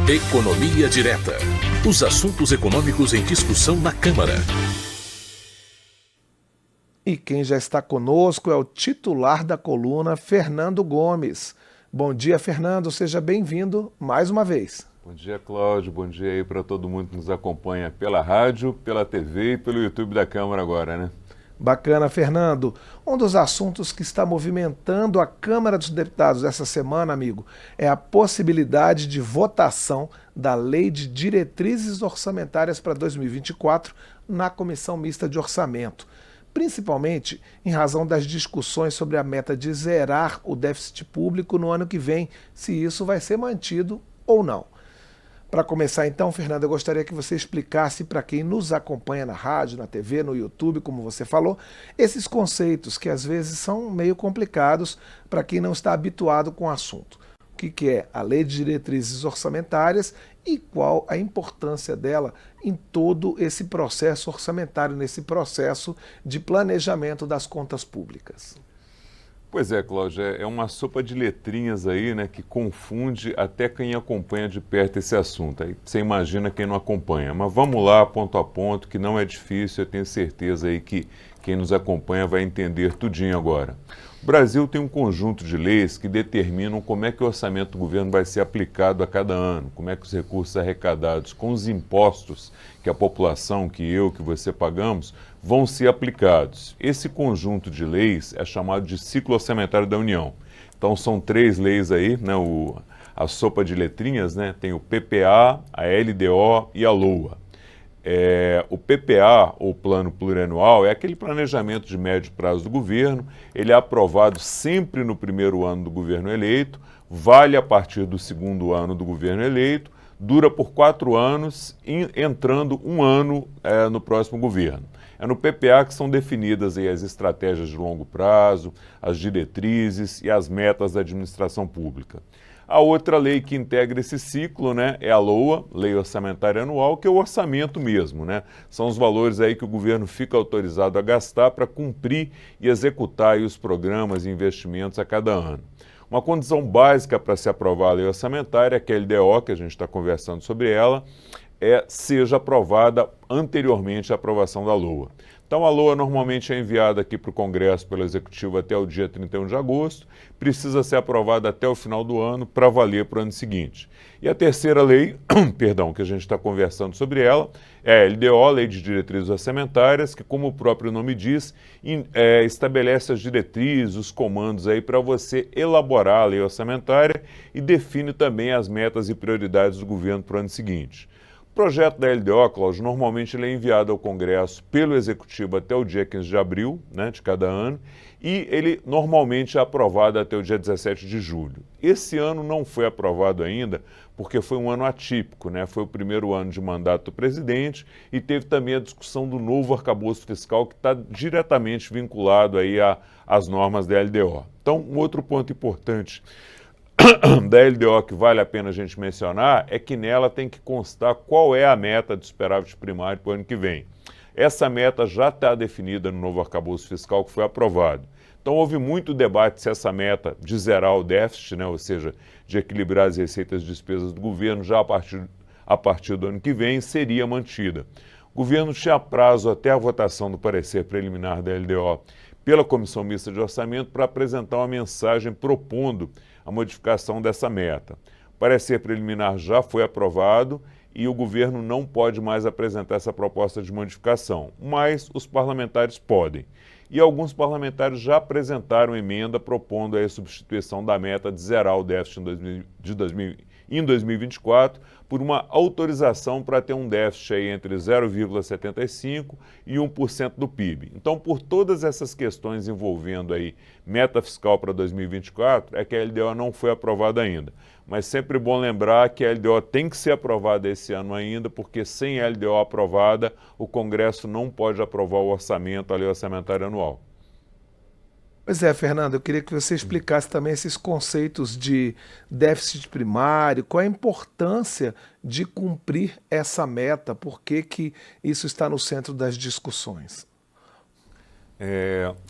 Economia Direta. Os assuntos econômicos em discussão na Câmara. E quem já está conosco é o titular da coluna, Fernando Gomes. Bom dia, Fernando. Seja bem-vindo mais uma vez. Bom dia, Cláudio. Bom dia aí para todo mundo que nos acompanha pela rádio, pela TV e pelo YouTube da Câmara agora, né? Bacana, Fernando. Um dos assuntos que está movimentando a Câmara dos Deputados essa semana, amigo, é a possibilidade de votação da Lei de Diretrizes Orçamentárias para 2024 na Comissão Mista de Orçamento, principalmente em razão das discussões sobre a meta de zerar o déficit público no ano que vem, se isso vai ser mantido ou não. Para começar então, Fernando, eu gostaria que você explicasse para quem nos acompanha na rádio, na TV, no YouTube, como você falou, esses conceitos que às vezes são meio complicados para quem não está habituado com o assunto. O que é a Lei de Diretrizes Orçamentárias e qual a importância dela em todo esse processo orçamentário, nesse processo de planejamento das contas públicas. Pois é, Cláudio, é uma sopa de letrinhas aí, né, que confunde até quem acompanha de perto esse assunto. Aí você imagina quem não acompanha. Mas vamos lá, ponto a ponto, que não é difícil, eu tenho certeza aí que quem nos acompanha vai entender tudinho agora. O Brasil tem um conjunto de leis que determinam como é que o orçamento do governo vai ser aplicado a cada ano, como é que os recursos arrecadados com os impostos que a população, que eu, que você pagamos, vão ser aplicados. Esse conjunto de leis é chamado de ciclo orçamentário da União. Então são 3 leis aí, né, a sopa de letrinhas, né, tem o PPA, a LDO e a LOA. O PPA, ou Plano Plurianual, é aquele planejamento de médio prazo do governo. Ele é aprovado sempre no primeiro ano do governo eleito, vale a partir do segundo ano do governo eleito, dura por 4 anos, entrando um ano no próximo governo. É no PPA que são definidas aí as estratégias de longo prazo, as diretrizes e as metas da administração pública. A outra lei que integra esse ciclo, né, é a LOA, Lei Orçamentária Anual, que é o orçamento mesmo, né? São os valores aí que o governo fica autorizado a gastar para cumprir e executar aí os programas e investimentos a cada ano. Uma condição básica para se aprovar a lei orçamentária é que a LDO, que a gente está conversando sobre ela, seja aprovada anteriormente à aprovação da LOA. Então a LOA normalmente é enviada aqui para o Congresso pelo Executivo até o dia 31 de agosto, precisa ser aprovada até o final do ano para valer para o ano seguinte. E a terceira lei, que a gente está conversando sobre ela, é a LDO, Lei de Diretrizes Orçamentárias, que, como o próprio nome diz, estabelece as diretrizes, os comandos aí para você elaborar a lei orçamentária e define também as metas e prioridades do governo para o ano seguinte. O projeto da LDO, Cláudio, normalmente ele é enviado ao Congresso pelo Executivo até o dia 15 de abril, né, de cada ano, e ele normalmente é aprovado até o dia 17 de julho. Esse ano não foi aprovado ainda porque foi um ano atípico, né? Foi o primeiro ano de mandato do presidente e teve também a discussão do novo arcabouço fiscal que está diretamente vinculado aí às normas da LDO. Então, um outro ponto importante da LDO que vale a pena a gente mencionar é que nela tem que constar qual é a meta de superávit primário para o ano que vem. Essa meta já está definida no novo arcabouço fiscal que foi aprovado. Então houve muito debate se essa meta de zerar o déficit, né, ou seja, de equilibrar as receitas e despesas do governo já a partir do ano que vem, seria mantida. O governo tinha prazo até a votação do parecer preliminar da LDO pela Comissão Mista de Orçamento para apresentar uma mensagem propondo a modificação dessa meta. O parecer preliminar já foi aprovado e o governo não pode mais apresentar essa proposta de modificação, mas os parlamentares podem. E alguns parlamentares já apresentaram emenda propondo a substituição da meta de zerar o déficit em 2024 por uma autorização para ter um déficit aí entre 0,75% e 1% do PIB. Então, por todas essas questões envolvendo aí meta fiscal para 2024, é que a LDO não foi aprovada ainda. Mas sempre bom lembrar que a LDO tem que ser aprovada esse ano ainda, porque sem a LDO aprovada, o Congresso não pode aprovar o orçamento, a lei orçamentária anual. Pois é, Fernando, eu queria que você explicasse também esses conceitos de déficit primário, qual a importância de cumprir essa meta, por que isso está no centro das discussões?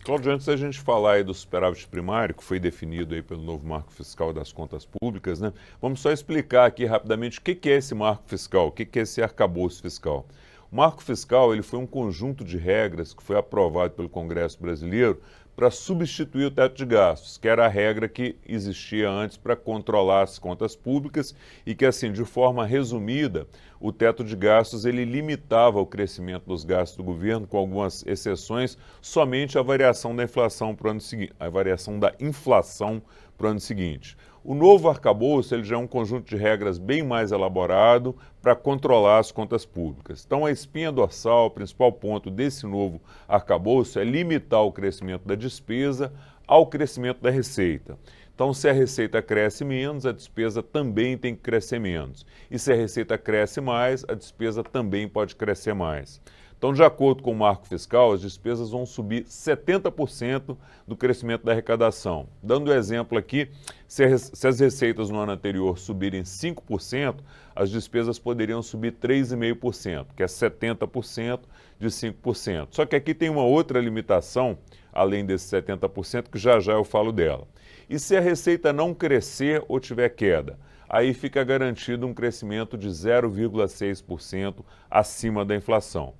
Cláudio, antes da gente falar aí do superávit primário, que foi definido aí pelo novo marco fiscal das contas públicas, né? Vamos só explicar aqui rapidamente o que é esse marco fiscal, o que é esse arcabouço fiscal. O marco fiscal ele foi um conjunto de regras que foi aprovado pelo Congresso brasileiro para substituir o teto de gastos, que era a regra que existia antes para controlar as contas públicas e que, assim, de forma resumida, o teto de gastos ele limitava o crescimento dos gastos do governo, com algumas exceções, somente a variação da inflação para o ano seguinte, a variação da inflação para o ano seguinte. O novo arcabouço ele já é um conjunto de regras bem mais elaborado para controlar as contas públicas. Então, a espinha dorsal, o principal ponto desse novo arcabouço é limitar o crescimento da despesa ao crescimento da receita. Então, se a receita cresce menos, a despesa também tem que crescer menos. E se a receita cresce mais, a despesa também pode crescer mais. Então, de acordo com o marco fiscal, as despesas vão subir 70% do crescimento da arrecadação. Dando o exemplo aqui, se as receitas no ano anterior subirem 5%, as despesas poderiam subir 3,5%, que é 70% de 5%. Só que aqui tem uma outra limitação, além desse 70%, que já eu falo dela. E se a receita não crescer ou tiver queda? Aí fica garantido um crescimento de 0,6% acima da inflação.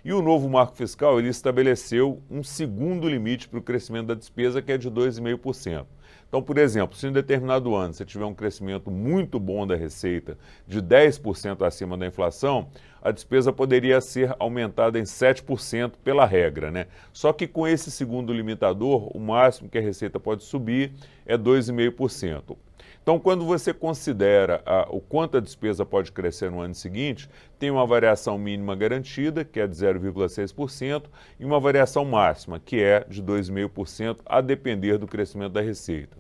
E o novo marco fiscal ele estabeleceu um segundo limite para o crescimento da despesa, que é de 2,5%. Então, por exemplo, se em determinado ano você tiver um crescimento muito bom da receita de 10% acima da inflação, a despesa poderia ser aumentada em 7% pela regra, né? Só que com esse segundo limitador, o máximo que a receita pode subir é 2,5%. Então, quando você considera o quanto a despesa pode crescer no ano seguinte, tem uma variação mínima garantida, que é de 0,6%, e uma variação máxima, que é de 2,5%, a depender do crescimento da receita.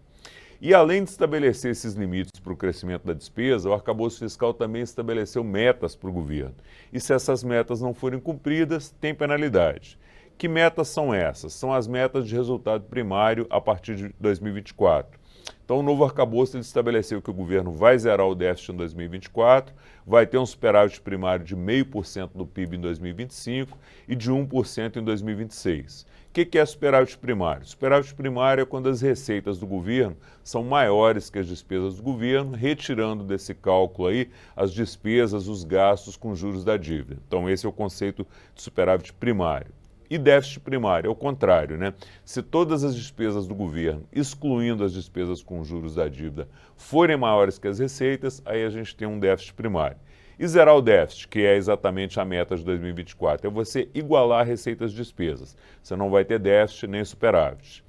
E além de estabelecer esses limites para o crescimento da despesa, o arcabouço fiscal também estabeleceu metas para o governo. E se essas metas não forem cumpridas, tem penalidade. Que metas são essas? São as metas de resultado primário a partir de 2024. Então, o novo arcabouço ele estabeleceu que o governo vai zerar o déficit em 2024, vai ter um superávit primário de 0,5% do PIB em 2025 e de 1% em 2026. O que é superávit primário? Superávit primário é quando as receitas do governo são maiores que as despesas do governo, retirando desse cálculo aí as despesas, os gastos com juros da dívida. Então, esse é o conceito de superávit primário. E déficit primário, é o contrário, né? Se todas as despesas do governo, excluindo as despesas com juros da dívida, forem maiores que as receitas, aí a gente tem um déficit primário. E zerar o déficit, que é exatamente a meta de 2024, é você igualar receitas e despesas. Você não vai ter déficit nem superávit.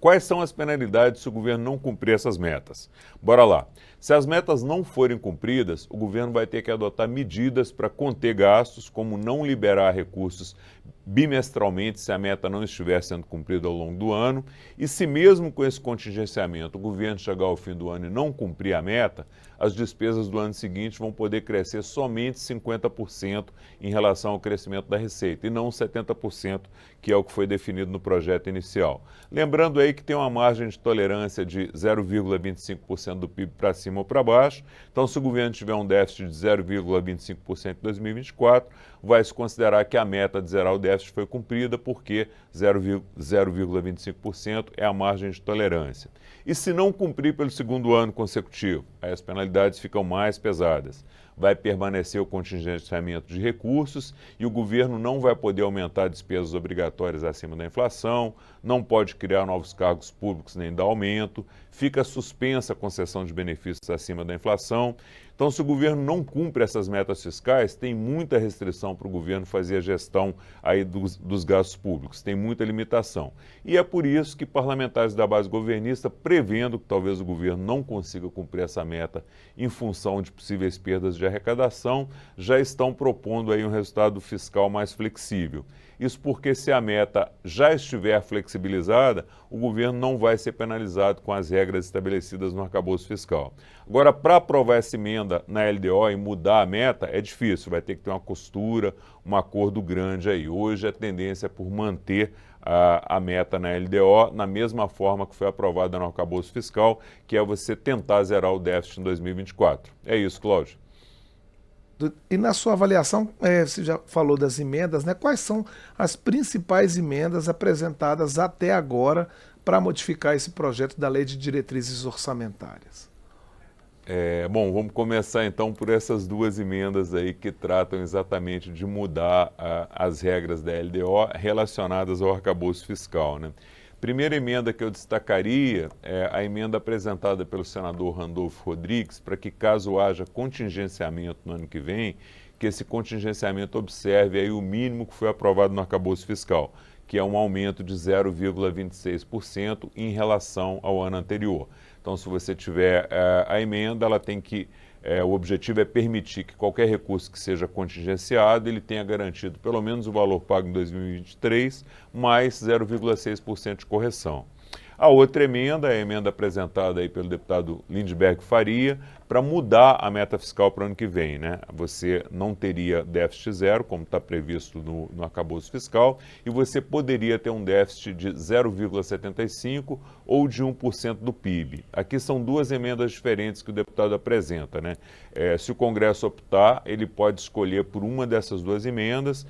Quais são as penalidades se o governo não cumprir essas metas? Bora lá. Se as metas não forem cumpridas, o governo vai ter que adotar medidas para conter gastos, como não liberar recursos bimestralmente se a meta não estiver sendo cumprida ao longo do ano. E se mesmo com esse contingenciamento o governo chegar ao fim do ano e não cumprir a meta, as despesas do ano seguinte vão poder crescer somente 50% em relação ao crescimento da receita, e não 70%, que é o que foi definido no projeto inicial. Lembrando aí que tem uma margem de tolerância de 0,25% do PIB para cima ou para baixo. Então, se o governo tiver um déficit de 0,25% em 2024, vai se considerar que a meta de zerar o déficit foi cumprida, porque 0,25% é a margem de tolerância. E se não cumprir pelo segundo ano consecutivo, aí as penalidades ficam mais pesadas. Vai permanecer o contingenciamento de recursos e o governo não vai poder aumentar despesas obrigatórias acima da inflação, não pode criar novos cargos públicos nem dar aumento, fica suspensa a concessão de benefícios acima da inflação. Então, se o governo não cumpre essas metas fiscais, tem muita restrição para o governo fazer a gestão aí dos gastos públicos, tem muita limitação. E é por isso que parlamentares da base governista, prevendo que talvez o governo não consiga cumprir essa meta em função de possíveis perdas de arrecadação, já estão propondo aí um resultado fiscal mais flexível. Isso porque, se a meta já estiver flexibilizada, o governo não vai ser penalizado com as regras estabelecidas no arcabouço fiscal. Agora, para aprovar essa emenda na LDO e mudar a meta, é difícil, vai ter que ter uma costura, um acordo grande aí. Hoje a tendência é por manter a meta na LDO na mesma forma que foi aprovada no arcabouço fiscal, que é você tentar zerar o déficit em 2024. É isso, Cláudio. E na sua avaliação, você já falou das emendas, né? Quais são as principais emendas apresentadas até agora para modificar esse projeto da Lei de Diretrizes Orçamentárias? Bom, vamos começar então por essas duas emendas aí que tratam exatamente de mudar as regras da LDO relacionadas ao arcabouço fiscal, né? Primeira emenda que eu destacaria é a emenda apresentada pelo senador Randolfo Rodrigues para que, caso haja contingenciamento no ano que vem, que esse contingenciamento observe aí o mínimo que foi aprovado no arcabouço fiscal, que é um aumento de 0,26% em relação ao ano anterior. Então, se você tiver a emenda, ela tem que... o objetivo é permitir que qualquer recurso que seja contingenciado, ele tenha garantido pelo menos o valor pago em 2023, mais 0,6% de correção. A outra emenda é a emenda apresentada aí pelo deputado Lindbergh Faria para mudar a meta fiscal para o ano que vem, né? Você não teria déficit zero, como está previsto no arcabouço fiscal, e você poderia ter um déficit de 0,75% ou de 1% do PIB. Aqui são duas emendas diferentes que o deputado apresenta, né? Se o Congresso optar, ele pode escolher por uma dessas duas emendas,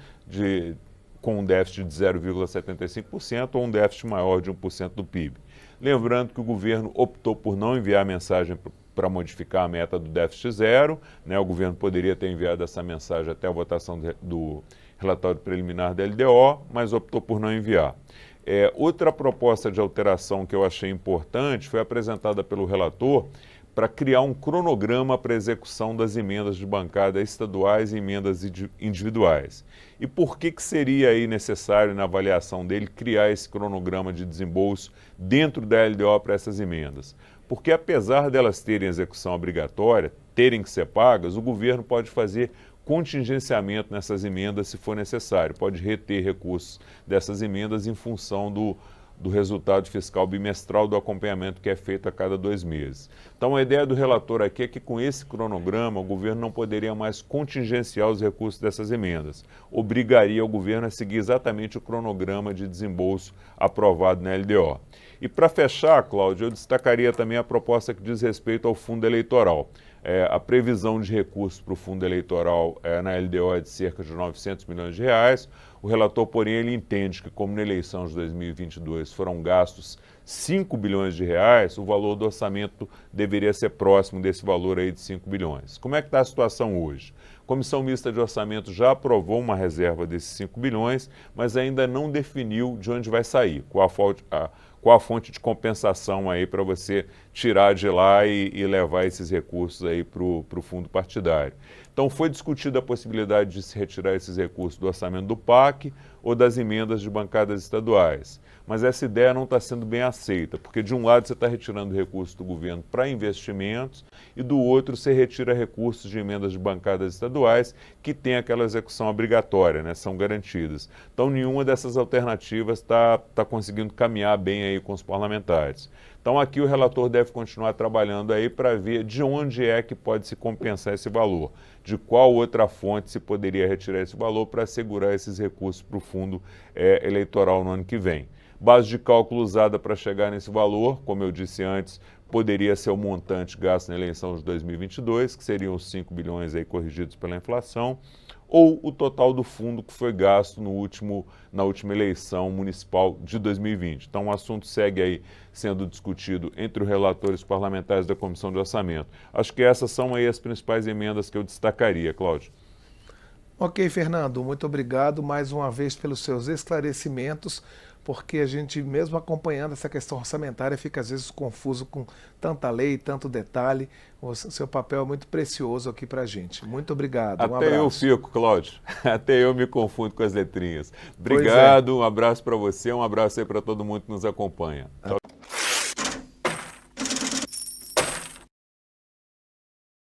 com um déficit de 0,75% ou um déficit maior de 1% do PIB. Lembrando que o governo optou por não enviar a mensagem para modificar a meta do déficit zero, né? O governo poderia ter enviado essa mensagem até a votação do relatório preliminar da LDO, mas optou por não enviar. Outra proposta de alteração que eu achei importante foi apresentada pelo relator para criar um cronograma para execução das emendas de bancada estaduais e emendas individuais. E por que seria aí necessário, na avaliação dele, criar esse cronograma de desembolso dentro da LDO para essas emendas? Porque apesar delas terem execução obrigatória, terem que ser pagas, o governo pode fazer contingenciamento nessas emendas se for necessário, pode reter recursos dessas emendas em função do resultado fiscal bimestral do acompanhamento que é feito a cada 2 meses. Então, a ideia do relator aqui é que, com esse cronograma, o governo não poderia mais contingenciar os recursos dessas emendas. Obrigaria o governo a seguir exatamente o cronograma de desembolso aprovado na LDO. E, para fechar, Cláudio, eu destacaria também a proposta que diz respeito ao fundo eleitoral. A previsão de recursos para o fundo eleitoral na LDO é de cerca de 900 milhões de reais. O relator, porém, ele entende que, como na eleição de 2022 foram gastos 5 bilhões de reais, o valor do orçamento deveria ser próximo desse valor aí de 5 bilhões. Como é que está a situação hoje? A Comissão Mista de Orçamento já aprovou uma reserva desses 5 bilhões, mas ainda não definiu de onde vai sair, qual a fonte de compensação aí para você tirar de lá e levar esses recursos aí para o fundo partidário. Então foi discutida a possibilidade de se retirar esses recursos do orçamento do PAC ou das emendas de bancadas estaduais. Mas essa ideia não está sendo bem aceita, porque de um lado você está retirando recursos do governo para investimentos e do outro você retira recursos de emendas de bancadas estaduais que têm aquela execução obrigatória, né, são garantidas. Então nenhuma dessas alternativas está conseguindo caminhar bem aí com os parlamentares. Então aqui o relator deve continuar trabalhando aí para ver de onde é que pode se compensar esse valor, de qual outra fonte se poderia retirar esse valor para assegurar esses recursos para o fundo eleitoral no ano que vem. Base de cálculo usada para chegar nesse valor, como eu disse antes, poderia ser o montante gasto na eleição de 2022, que seriam os 5 bilhões aí corrigidos pela inflação, ou o total do fundo que foi gasto na última eleição municipal de 2020. Então o assunto segue aí sendo discutido entre os relatores parlamentares da Comissão de Orçamento. Acho que essas são aí as principais emendas que eu destacaria, Cláudio. Ok, Fernando, muito obrigado mais uma vez pelos seus esclarecimentos, porque a gente, mesmo acompanhando essa questão orçamentária, fica às vezes confuso com tanta lei, tanto detalhe. O seu papel é muito precioso aqui para a gente. Muito obrigado, um abraço. Até eu fico, Cláudio. Até eu me confundo com as letrinhas. Obrigado, um abraço para você, um abraço aí para todo mundo que nos acompanha. Tchau.